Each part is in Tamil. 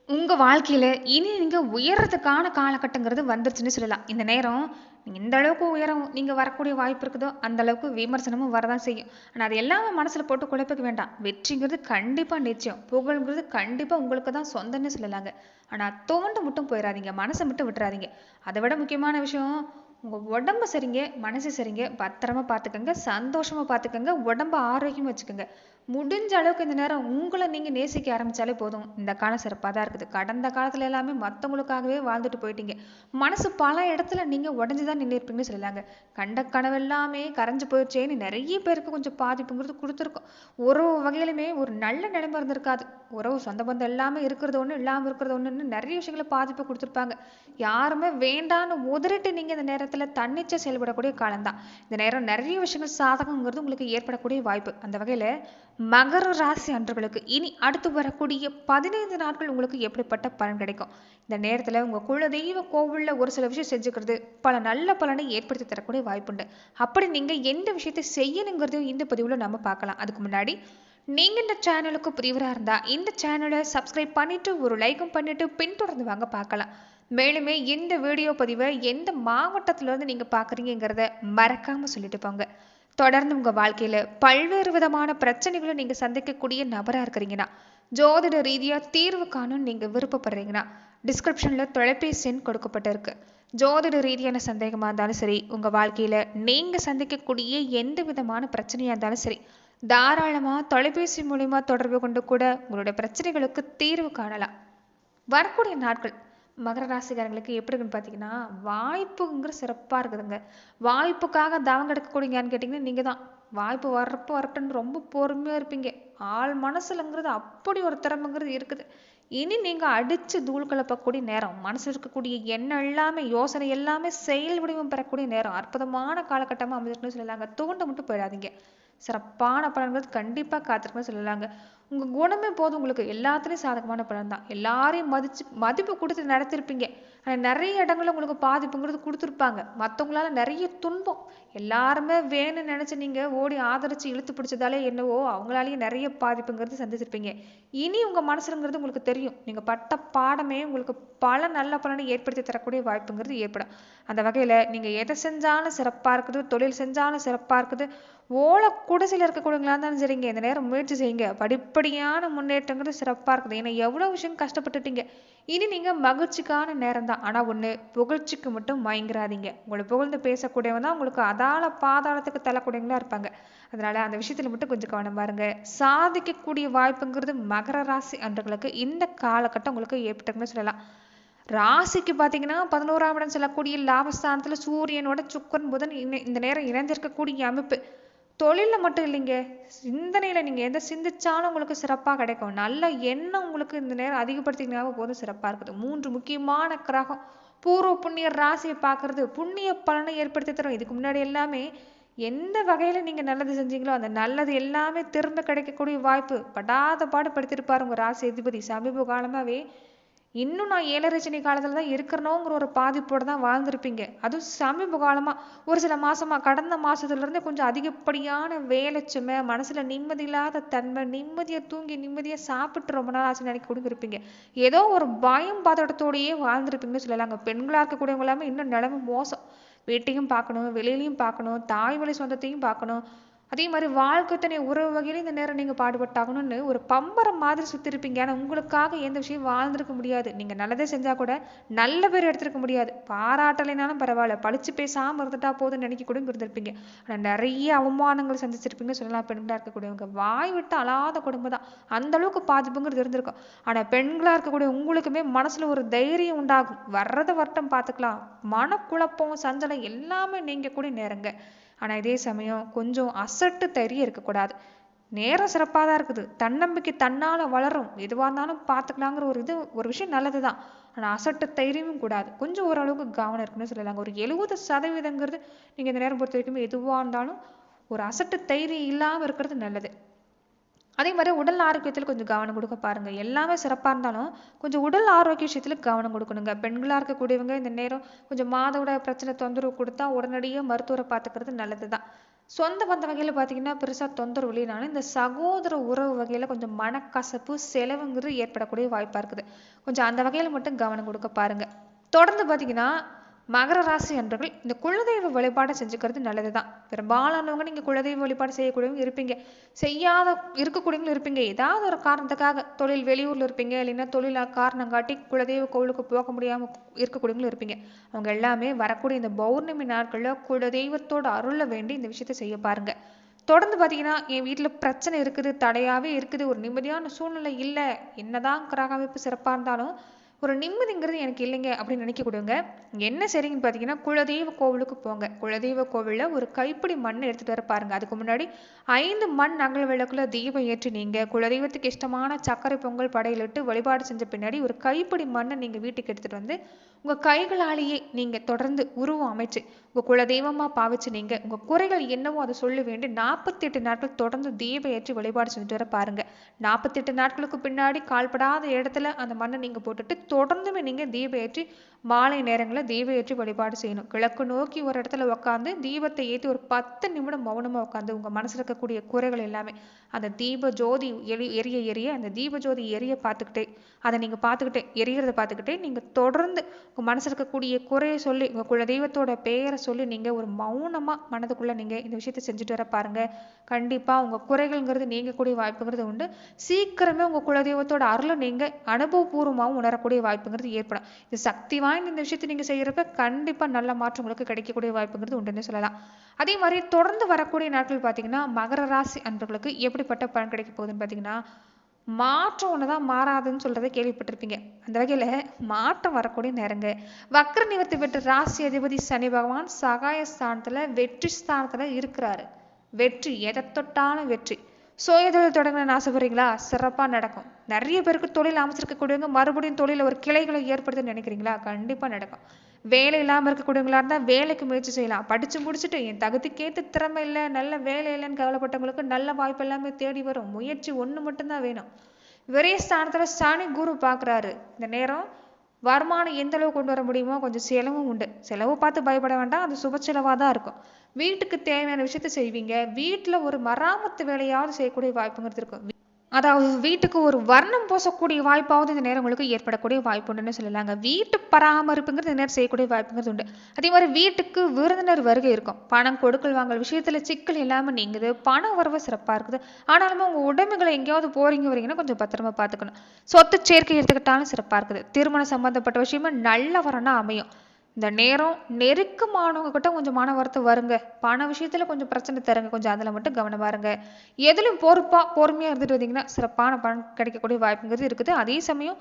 உங்க வாழ்க்கையில இனி நீங்க உயர்றதுக்கான காலகட்டங்கிறது வந்துருச்சுன்னு சொல்லலாம். இந்த நேரம் நீங்க எந்த அளவுக்கு உயரம் நீங்க வரக்கூடிய வாய்ப்பு இருக்குதோ, அந்த அளவுக்கு விமர்சனமும் வரதான் செய்யும். ஆனா அது எல்லாமே மனசுல போட்டு குழப்பிக்க வேண்டாம். வெற்றிங்கிறது கண்டிப்பா நிச்சயம். புகழ்ங்கிறது கண்டிப்பா உங்களுக்கு தான் சொந்தம்னு சொல்லலாங்க. ஆனா துவண்டு மட்டும் போயிறாதீங்க. மனச மட்டும் விட்டுறாதீங்க. அதை விட முக்கியமான விஷயம், உங்க உடம்பு சரிங்க, மனசு சரிங்க. பத்திரமா பார்த்துக்கங்க, சந்தோஷமா பார்த்துக்கங்க, உடம்ப ஆரோக்கியமா வச்சுக்கங்க. முடிஞ்ச அளவுக்கு இந்த நேரம் உங்கள நீங்க நேசிக்க ஆரம்பிச்சாலே போதும். இந்த காலம் சிறப்பா தான் இருக்குது. கடந்த காலத்துல எல்லாமே மத்தவங்களுக்காகவே வாழ்ந்துட்டு போயிட்டீங்க. மனசு பல இடத்துல நீங்க உடைஞ்சு தான் நின்னுருப்பீங்கன்னு சொல்லலாங்க. கண்ட கனவு எல்லாமே கரைஞ்சு போயிடுச்சேன்னு நெறைய பேருக்கு கொஞ்சம் பாதிப்புங்கிறது குடுத்துருக்கும். ஒரு வகையிலுமே ஒரு நல்ல நிலைமை இருந்திருக்காது. உறவு, சொந்த பந்தம் எல்லாமே இருக்கிறது ஒண்ணு, இல்லாம இருக்கிறது ஒண்ணுன்னு நெறைய விஷயங்கள பாதிப்பு குடுத்துருப்பாங்க. யாருமே வேண்டான்னு உதறிட்டு நீங்க இந்த நேரத்துல தன்னிச்சையா செயல்படக்கூடிய காலம் தான். இந்த நேரம் நெறைய விஷயங்கள் சாதகங்கிறது உங்களுக்கு ஏற்படக்கூடிய வாய்ப்பு. அந்த வகையில மகர ராசி அன்பர்களுக்கு இனி அடுத்து வரக்கூடிய 15 நாட்கள் உங்களுக்கு எப்படிப்பட்ட பலன் கிடைக்கும்? இந்த நேரத்துல உங்க குலதெய்வ கோவில்ல ஒரு சில விஷயம் செஞ்சுக்கிறது பல நல்ல பலனை ஏற்படுத்தி தரக்கூடிய வாய்ப்புண்டு. அப்படி நீங்க எந்த விஷயத்தை செய்யணுங்கிறது இந்த பதிவுல நம்ம பார்க்கலாம். அதுக்கு முன்னாடி நீங்க இந்த சேனலுக்கு புதியவரா இருந்தா இந்த சேனலை சப்ஸ்கிரைப் பண்ணிட்டு ஒரு லைக்கும் பண்ணிட்டு பின்தொடர்ந்து வாங்க பார்க்கலாம். மேலுமே இந்த வீடியோ பதிவை எந்த மாவட்டத்துல இருந்து நீங்க பாக்குறீங்கிறத மறக்காம சொல்லிட்டு போங்க. தொடர்ந்து உங்க வாழ்க்கையில பல்வேறு விதமான பிரச்சனைகளை நீங்க சந்திக்கக்கூடிய நபரா இருக்கிறீங்கன்னா, ஜோதிட ரீதியா தீர்வு காணும் நீங்க விருப்பப்படுறீங்கன்னா, டிஸ்கிரிப்ஷன்ல தொலைபேசி எண் கொடுக்கப்பட்டிருக்கு. ஜோதிட ரீதியான சந்தேகமா இருந்தாலும் சரி, உங்க வாழ்க்கையில நீங்க சந்திக்கக்கூடிய எந்த விதமான பிரச்சனையா இருந்தாலும் சரி, தாராளமா தொலைபேசி மூலியமா தொடர்பு கொண்டு கூட உங்களுடைய பிரச்சனைகளுக்கு தீர்வு காணலாம். வரக்கூடிய நாட்கள் மகர ராசிக்காரங்களுக்கு எப்படி இருக்குன்னு பார்த்தீங்கன்னா, வாய்ப்புங்கிற சிறப்பா இருக்குதுங்க. வாய்ப்புக்காக தவம் கிடக்கக்கூடியங்கன்னு கேட்டிங்கன்னா நீங்க தான். வாய்ப்பு வர்றப்போ வரட்டும்னு ரொம்ப பொறுமையா இருப்பீங்க. ஆள் மனசுலங்கிறது அப்படி ஒரு திறமைங்கிறது இருக்குது. இனி நீங்க அடிச்சு தூள் கிளப்பக்கூடிய நேரம். மனசுல இருக்கக்கூடிய எண்ணம் எல்லாமே, யோசனை எல்லாமே செயல் வடிவம் பெறக்கூடிய நேரம். அற்புதமான காலகட்டமா அமைஞ்சிருக்குன்னு சொல்லலாங்க. துவண்டு மட்டும் போயிடாதீங்க. சிறப்பான பலன்கள் கண்டிப்பா காத்திருக்குன்னு சொல்லலாங்க. உங்க குணமே போதும் உங்களுக்கு. எல்லாத்துலயும் சாதகமான பலன் தான். எல்லாரையும் மதிப்பு கொடுத்து நடத்திருப்பீங்க. ஆனா நிறைய இடங்கள்ல உங்களுக்கு பாதிப்புங்கிறது கொடுத்துருப்பாங்க. மத்தவங்களால நிறைய துன்பம். எல்லாருமே வேணும்னு நினைச்சு நீங்க ஓடி ஆதரிச்சு இழுத்து பிடிச்சதாலே என்னவோ அவங்களாலேயும் நிறைய பாதிப்புங்கிறது சந்திச்சிருப்பீங்க. இனி உங்க மனசுங்கிறது உங்களுக்கு தெரியும். நீங்க பட்ட பாடமே உங்களுக்கு பல நல்ல பலனை ஏற்படுத்தி தரக்கூடிய வாய்ப்புங்கிறது ஏற்படும். அந்த வகையில நீங்க எதை செஞ்சாலும் சிறப்பா இருக்குது, தொழில் செஞ்சாலும் சிறப்பா இருக்குது. ஓலை குடிசையில் இருக்கக்கூடியவங்களா இருந்தாலும் சரிங்க, இந்த நேரம் முயற்சி செய்யுங்க. படிப்படியான முன்னேற்றங்கிறது சிறப்பா இருக்குது. ஏன்னா எவ்வளவு விஷயம் கஷ்டப்பட்டுட்டீங்க. இனி நீங்க மகிழ்ச்சிக்கான நேரம் தான். ஆனா ஒண்ணு, புகழ்ச்சிக்கு மட்டும் மயங்கிறாதீங்க. உங்களை புகழ்ந்து பேசக்கூடியவங்க தான் உங்களுக்கு அதால பாதாளத்துக்கு தள்ளக்கூடியவங்களா இருப்பாங்க. அதனால அந்த விஷயத்துல மட்டும் கொஞ்சம் கவனம் பாருங்க. சாதிக்கக்கூடிய வாய்ப்புங்கிறது மகர ராசி அன்பர்களுக்கு இந்த காலகட்டம் உங்களுக்கு ஏற்பட்டுன்னு சொல்லலாம். ராசிக்கு பாத்தீங்கன்னா 11ஆம் இடம் சொல்லக்கூடிய லாபஸ்தானத்துல சூரியனோட சுக்கிரன் புதன் இந்த நேரம் இணைந்திருக்கக்கூடிய அமைப்பு. தொழில்ல மட்டும் இல்லைங்க, சிந்தனையில நீங்க எதை சிந்திச்சாலும் உங்களுக்கு சிறப்பா கிடைக்கும். நல்ல எண்ணம் உங்களுக்கு இந்த நேரம் அதிகப்படுத்தினாவே போதும், சிறப்பா இருக்குது. 3 முக்கியமான கிரகம் பூர்வ புண்ணிய ராசியை பார்க்கறது புண்ணிய பலனை ஏற்படுத்தி தரும். இதுக்கு முன்னாடி எல்லாமே எந்த வகையில நீங்க நல்லது செஞ்சீங்களோ அந்த நல்லது எல்லாமே திரும்ப கிடைக்கக்கூடிய வாய்ப்பு படாத பாடு படுத்திருப்பாரு உங்க ராசி அதிபதி. சமீப காலமாவே இன்னும் நான் 7 சனி காலத்துல தான் இருக்கிறனோங்கிற ஒரு பாதிப்போட தான் வாழ்ந்திருப்பீங்க. அதுவும் சமீப காலமா ஒரு சில மாசமா, கடந்த மாசத்துல இருந்தே கொஞ்சம் அதிகப்படியான வேலைச்சுமை, மனசுல நிம்மதி இல்லாத தன்மை, நிம்மதியா தூங்கி நிம்மதியா சாப்பிட்டு ரொம்ப நாள் ஆச்சு நினைக்க கூட இருப்பீங்க. ஏதோ ஒரு பயம் பதட்டத்தோடயே வாழ்ந்திருப்பீங்கன்னு சொல்லலாங்க. பெண்களா இருக்கக்கூடியவங்க எல்லாமே இன்னும் நிலைமை மோசம். வீட்டையும் பார்க்கணும், வெளியிலையும் பார்க்கணும், தாய் வழி சொந்தத்தையும் பார்க்கணும். அதே மாதிரி வாழ்க்கை துணை உறவு வகையில இந்த நேரம் நீங்க பாடுபட்டாகணும்னு ஒரு பம்பரம் மாதிரி சுத்திருப்பீங்க. ஆனா உங்களுக்காக எந்த விஷயம் வாழ்ந்திருக்க முடியாது. நீங்க நல்லதே செஞ்சா கூட நல்ல பேர் எடுத்திருக்க முடியாது. பாராட்டலைனாலும் பரவாயில்ல, பழிச்சு பேசாம இருந்துட்டா போதும்னு நினைக்க கூட இருந்திருப்பீங்க. ஆனா நிறைய அவமானங்கள் சந்திச்சிருப்பீங்கன்னு சொல்லலாம். பெண்களா இருக்கக்கூடியவங்க வாய் விட்டு அழாத குடும்பம் தான். அந்த அளவுக்கு பாதிப்புங்கிறது இருந்திருக்கும். ஆனா பெண்களா இருக்கக்கூடிய உங்களுக்குமே மனசுல ஒரு தைரியம் உண்டாகும். வர்றதை வரட்டும் பார்த்துக்கலாம். மனக்குழப்பம், சஞ்சலம் எல்லாமே நீங்க கூட நேரங்க. ஆனா இதே சமயம் கொஞ்சம் அசட்டு தைரியம் இருக்கக்கூடாது. நேரம் சிறப்பாக தான் இருக்குது. தன்னம்பிக்கை தன்னால வளரும். எதுவாக இருந்தாலும் பார்த்துக்கலாங்கிற ஒரு விஷயம் நல்லதுதான். ஆனா அசட்டு தைரியமும் கூடாது. கொஞ்சம் ஓரளவுக்கு கவனம் இருக்குன்னு சொல்லலாங்க. ஒரு 70% நீங்க இந்த நேரம் பொறுத்த வரைக்கும் எதுவா இருந்தாலும் ஒரு அசட்டு தைரியம் இல்லாம இருக்கிறது நல்லது. அதே மாதிரி உடல் ஆரோக்கியத்துல கொஞ்சம் கவனம் கொடுக்க பாருங்க. எல்லாமே சிறப்பா இருந்தாலும் கொஞ்சம் உடல் ஆரோக்கிய விஷயத்துல கவனம் கொடுக்கணுங்க. பெண்களா இருக்கக்கூடியவங்க இந்த நேரம் கொஞ்சம் மாதவிடாய் பிரச்சனை தொந்தரவு கொடுத்தா உடனடியாக மருத்துவரை பார்த்துக்கிறது நல்லதுதான். சொந்த பந்த வகையில் பார்த்தீங்கன்னா பெருசாக தொந்தரவு இல்லைனாலும் இந்த சகோதர உறவு வகையில் கொஞ்சம் மனக்கசப்பு செலவுங்கிறது ஏற்படக்கூடிய வாய்ப்பாக இருக்குது. கொஞ்சம் அந்த வகையில் மட்டும் கவனம் கொடுக்க பாருங்க. தொடர்ந்து பார்த்தீங்கன்னா மகர ராசி அன்பர்கள் இந்த குலதெய்வ வழிபாடை செஞ்சுக்கிறது நல்லது தான். பெரும்பாலானவங்க நீங்கள் குலதெய்வ வழிபாடு செய்யக்கூடியவங்க இருப்பீங்க, செய்யாத இருக்கக்கூடியவங்களும் இருப்பீங்க. ஏதாவது ஒரு காரணத்துக்காக தொழில் வெளியூரில் இருப்பீங்க, இல்லைன்னா தொழில் காரணம் காட்டி குலதெய்வ கோவிலுக்கு போக முடியாமல் இருக்கக்கூடியவங்களும் இருப்பீங்க. அவங்க எல்லாமே வரக்கூடிய இந்த பௌர்ணமி நாட்களில் குலதெய்வத்தோட அருளை வேண்டி இந்த விஷயத்தை செய்ய பாருங்க. தொடர்ந்து பார்த்தீங்கன்னா என் வீட்டில் பிரச்சனை இருக்குது, தடையாகவே இருக்குது, ஒரு நிம்மதியான சூழ்நிலை இல்லை, என்னதான் கிரக அமைப்பு சிறப்பாக இருந்தாலும் ஒரு நிம்மதிங்கிறது எனக்கு இல்லைங்க அப்படின்னு நினைக்கக்கூடியவங்க என்ன சரிங்கன்னு பார்த்தீங்கன்னா குலதெய்வ கோவிலுக்கு போங்க. குலதெய்வ கோவிலில் ஒரு கைப்பிடி மண்ணை எடுத்துகிட்டு வர பாருங்க. அதுக்கு முன்னாடி 5 மண் அகல் விளக்குல தீபம் ஏற்றி நீங்கள் குலதெய்வத்துக்கு இஷ்டமான சர்க்கரை பொங்கல் படையிலிட்டு வழிபாடு செஞ்ச பின்னாடி ஒரு கைப்பிடி மண்ணை நீங்கள் வீட்டுக்கு எடுத்துகிட்டு வந்து உங்கள் கைகளாலேயே நீங்கள் தொடர்ந்து உருவம் அமைச்சு உங்கள் குலதெய்வமாக பாவிச்சு நீங்கள் உங்கள் குறைகள் என்னவோ அதை சொல்ல வேண்டி 48 நாட்கள் தொடர்ந்து தீபம் ஏற்றி வழிபாடு செஞ்சுட்டு வர பாருங்கள். 48 நாட்களுக்கு பின்னாடி கால்படாத இடத்துல அந்த மண்ணை நீங்கள் போட்டுட்டு தொடர்ந்துமே நீங்கள் தீபம் ஏற்றி மாலை நேரங்களில் தீபம் ஏற்றி வழிபாடு செய்யணும். கிழக்கு நோக்கி ஒரு இடத்துல உட்காந்து தீபத்தை ஏற்றி ஒரு 10 நிமிடம் மௌனமாக உட்காந்து உங்கள் மனசில் இருக்கக்கூடிய குறைகள் எல்லாமே அந்த தீப ஜோதி எரிய எரிய அந்த தீப ஜோதி எரிய பார்த்துக்கிட்டே அதை நீங்கள் பார்த்துக்கிட்டே எரியறதை பார்த்துக்கிட்டே நீங்கள் தொடர்ந்து உங்கள் மனசில் இருக்கக்கூடிய குறையை சொல்லி உங்கள் குலதெய்வத்தோட பெயரை சொல்லி நீங்கள் ஒரு மௌனமாக மனதுக்குள்ளே நீங்கள் இந்த விஷயத்தை செஞ்சுட்டு வர பாருங்கள். கண்டிப்பாக உங்கள் குறைகள்ங்கிறது நீங்கக்கூடிய வாய்ப்புங்கிறது உண்டு. சீக்கிரமே உங்கள் குலதெய்வத்தோட அருளை நீங்கள் அனுபவபூர்வமாகவும் உணரக்கூடிய வாய்ப்புங்கிறது ஏற்படும். இது சக்தி வாய்ந்த இந்த விஷயத்தை நீங்கள் செய்கிறப்ப கண்டிப்பாக நல்ல மாற்றம் உங்களுக்கு கிடைக்கக்கூடிய வாய்ப்புங்கிறது உண்டுன்னு சொல்லலாம். அதே மாதிரி தொடர்ந்து வரக்கூடிய நாட்கள் பார்த்தீங்கன்னா மகர ராசி அன்பர்களுக்கு எப்படிப்பட்ட பலன் கிடைக்க போகுதுன்னு பார்த்தீங்கன்னா மாற்றம் ஒண்ணுதான் மாறாதுன்னு சொல்றதை கேள்விப்பட்டிருப்பீங்க. அந்த வகையில மாற்றம் வரக்கூடிய நேரங்க. வக்ர நிவர்த்தி பெற்ற ராசி அதிபதி சனி பகவான் சகாய ஸ்தானத்துல வெற்றி ஸ்தானத்துல இருக்கிறாரு. வெற்றி எதை தொட்டாலும் வெற்றி. சுயதொழில் தொடங்கணும்னு ஆசைப்படுறீங்களா? சிறப்பா நடக்கும். நிறைய பேருக்கு தொழில் அமைச்சிருக்கக்கூடியவங்க மறுபடியும் தொழில ஒரு கிளைகளை ஏற்படுத்துன்னு நினைக்கிறீங்களா? கண்டிப்பா நடக்கும். வேலை இல்லாமல் இருக்கக்கூடியவங்களா இருந்தால் வேலைக்கு முயற்சி செய்யலாம். படிச்சு முடிச்சுட்டு என் தகுதிக்கேற்ற திறமை இல்லை, நல்ல வேலை இல்லைன்னு கவலைப்பட்டவங்களுக்கு நல்ல வாய்ப்பு எல்லாமே தேடி வரும். முயற்சி ஒன்று மட்டும்தான் வேணும். விரைய ஸ்தானத்துல சனி குரு பார்க்குறாரு. இந்த நேரம் வருமானம் எந்த அளவு கொண்டு வர முடியுமோ கொஞ்சம் செலவும் உண்டு. செலவு பார்த்து பயப்பட வேண்டாம், அது சுப செலவாக தான் இருக்கும். வீட்டுக்கு தேவையான விஷயத்த செய்வீங்க. வீட்டில் ஒரு மராமத்து வேலையாவது செய்யக்கூடிய வாய்ப்புங்கிறது இருக்கும். அதாவது வீட்டுக்கு ஒரு வர்ணம் பூசக்கூடிய வாய்ப்பாவது இந்த நேரம் உங்களுக்கு ஏற்படக்கூடிய வாய்ப்பு உண்டுன்னு சொல்லலாங்க. வீட்டு பராமரிப்புங்கிறது இந்த நேரம் செய்யக்கூடிய வாய்ப்புங்கிறது உண்டு. அதே மாதிரி வீட்டுக்கு விருந்தினர் வருகை இருக்கும். பணம் கொடுக்கல் வாங்கல் விஷயத்துல சிக்கல் இல்லாமல் நீங்குது. பண வரவு சிறப்பாக இருக்குது. ஆனாலுமே உங்கள் உடைமைகளை எங்கேயாவது போறீங்க வரீங்கன்னா கொஞ்சம் பத்திரமா பார்த்துக்கணும். சொத்து சேர்க்கை எடுத்துக்கிட்டாலும் சிறப்பாக இருக்குது. திருமணம் சம்பந்தப்பட்ட விஷயமா நல்ல வரனா அமையும். இந்த நேரம் நெருக்கமானவங்க கிட்ட கொஞ்சம் மன வருத்தம் வருங்க. பண விஷயத்துல கொஞ்சம் பிரச்சனை தருங்க. கொஞ்சம் அதில் மட்டும் கவனமா இருங்க. எதிலும் பொறுமையா இருந்துட்டு வந்தீங்கன்னா சிறப்பான பலன் கிடைக்கக்கூடிய வாய்ப்புங்கிறது இருக்குது. அதே சமயம்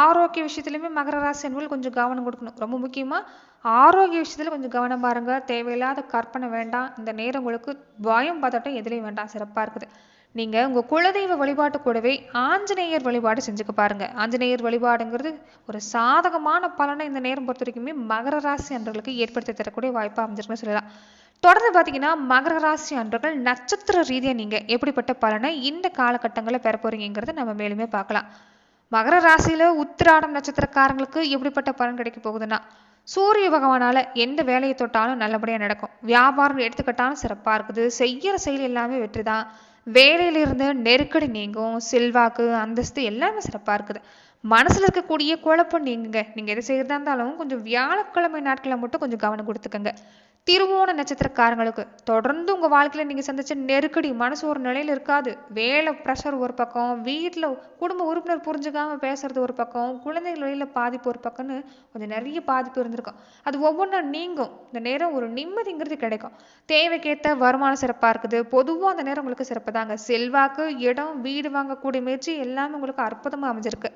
ஆரோக்கிய விஷயத்துலையுமே மகர ராசி அன்பர்கள் கொஞ்சம் கவனம் கொடுக்கணும். ரொம்ப முக்கியமா ஆரோக்கிய விஷயத்துல கொஞ்சம் கவனமா இருங்க. தேவையில்லாத கற்பனை வேண்டாம். இந்த நேரம் உங்களுக்கு பயம் பதட்டம் எதுலையும் வேண்டாம். சிறப்பா இருக்குது. நீங்க உங்க குலதெய்வ வழிபாட்டு கூடவே ஆஞ்சநேயர் வழிபாடு செஞ்சுக்க பாருங்க. ஆஞ்சநேயர் வழிபாடுங்கிறது ஒரு சாதகமான பலனை இந்த நேரம் பொறுத்த வரைக்குமே மகர ராசி அன்பர்களுக்கு ஏற்படுத்தி தரக்கூடிய வாய்ப்பா அமைஞ்சிருக்குன்னு சொல்லலாம். தொடர்ந்து பார்த்தீங்கன்னா மகர ராசி அன்பர்கள் நட்சத்திர ரீதியா நீங்க எப்படிப்பட்ட பலனை இந்த காலகட்டங்களில் பெற போறீங்கிறத நம்ம மேலுமே பார்க்கலாம். மகர ராசியில உத்திராடம் நட்சத்திரக்காரங்களுக்கு எப்படிப்பட்ட பலன் கிடைக்க போகுதுன்னா சூரிய பகவானால எந்த வேலையை தொட்டாலும் நல்லபடியா நடக்கும். வியாபாரம் எடுத்துக்கிட்டாலும் சிறப்பா இருக்குது. செய்யற செயல் எல்லாமே வெற்றிதான். வேலையிலிருந்து நெருக்கடி நீங்கும். செல்வாக்கு அந்தஸ்து எல்லாமே சிறப்பா இருக்குது. மனசுல இருக்கக்கூடிய குழப்பம் நீங்குங்க. நீங்க எது செய்யறதா இருந்தாலும் கொஞ்சம் வியாழக்கிழமை நாட்களை மட்டும் கொஞ்சம் கவனம் கொடுத்துக்கங்க. திருவோண நட்சத்திரக்காரங்களுக்கு தொடர்ந்து உங்க வாழ்க்கையில நீங்க சந்திச்ச நெருக்கடி மனசு ஒரு நிலையில இருக்காது. வேலை ப்ரெஷர் ஒரு பக்கம், வீட்டுல குடும்ப உறுப்பினர் புரிஞ்சுக்காம பேசுறது ஒரு பக்கம், குழந்தைகள் வழியில பாதிப்பு ஒரு பக்கம்னு கொஞ்சம் நிறைய பாதிப்பு இருந்திருக்கும். அது ஒவ்வொன்றும் நீங்கும். இந்த நேரம் ஒரு நிம்மதிங்கிறது கிடைக்கும். தேவைக்கேற்ற வருமானம் சிறப்பா இருக்குது. பொதுவா அந்த நேரம் உங்களுக்கு சிறப்பு தாங்க. செல்வாக்கு, இடம், வீடு வாங்கக்கூடிய முயற்சி எல்லாமே உங்களுக்கு அற்புதமா அமைஞ்சிருக்கு.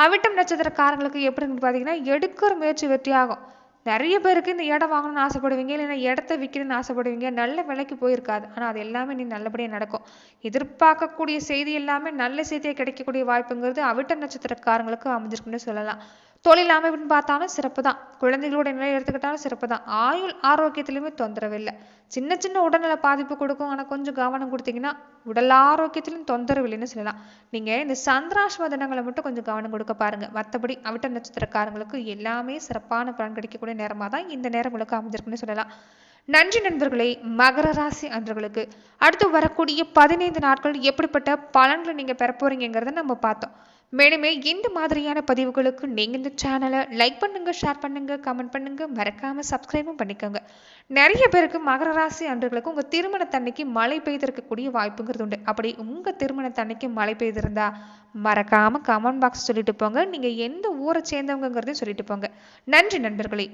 அவிட்டம் நட்சத்திரக்காரங்களுக்கு எப்படின்னு பாத்தீங்கன்னா எடுக்கிற முயற்சி வெற்றியாகும். நிறைய பேருக்கு இந்த இடம் வாங்கணும்னு ஆசைப்படுவீங்க, இல்லைன்னா இடத்த விற்கணும்னு ஆசைப்படுவீங்க. நல்ல விலைக்கு போயிருக்காது. ஆனால் அது எல்லாமே நீ நல்லபடியாக நடக்கும். எதிர்பார்க்கக்கூடிய செய்தி எல்லாமே நல்ல செய்தியாக கிடைக்கக்கூடிய வாய்ப்புங்கிறது அவிட்ட நட்சத்திரக்காரங்களுக்கு அமைஞ்சிருக்குன்னு சொல்லலாம். தொழில் அமைப்புன்னு பார்த்தாலும் சிறப்பு தான். குழந்தைகளோட நிலையை எடுத்துக்கிட்டாலும் சிறப்பு தான். ஆயுள் ஆரோக்கியத்திலுமே தொந்தரவு இல்லை. சின்ன சின்ன உடல்நல பாதிப்பு கொடுக்கும். ஆனால் கொஞ்சம் கவனம் கொடுத்தீங்கன்னா உடல் ஆரோக்கியத்திலும் தொந்தரவு இல்லைன்னு சொல்லலாம். நீங்கள் இந்த சந்திராஷ்ம தினங்களை மட்டும் கொஞ்சம் கவனம் கொடுக்க பாருங்க. மற்றபடி அவிட்ட நட்சத்திரக்காரங்களுக்கு எல்லாமே சிறப்பான பலன் கிடைக்கக்கூடிய நேரமாக தான் இந்த நேரம் உங்களுக்கு அமைஞ்சிருக்குன்னு சொல்லலாம். நன்றி நண்பர்களே. மகர ராசி அன்பர்களுக்கு அடுத்து வரக்கூடிய 15 நாட்கள் எப்படிப்பட்ட பலன்களை நீங்க பெற போறீங்கிறத நம்ம பார்த்தோம். மேலுமே இந்த மாதிரியான பதிவுகளுக்கு நீங்க இந்த சேனலை லைக் பண்ணுங்க, ஷேர் பண்ணுங்க, கமெண்ட் பண்ணுங்க, மறக்காம சப்ஸ்கிரைபும் பண்ணிக்கோங்க. நிறைய பேருக்கு மகர ராசி அன்பர்களுக்கு உங்க திருமணத்தன்னைக்கு மழை பெய்திருக்கக்கூடிய வாய்ப்புங்கிறது உண்டு. அப்படி உங்க திருமணத்தன்னைக்கு மழை பெய்திருந்தா மறக்காம கமெண்ட் பாக்ஸ் சொல்லிட்டு போங்க. நீங்க எந்த ஊரை சேர்ந்தவங்கிறதையும் சொல்லிட்டு போங்க. நன்றி நண்பர்களே.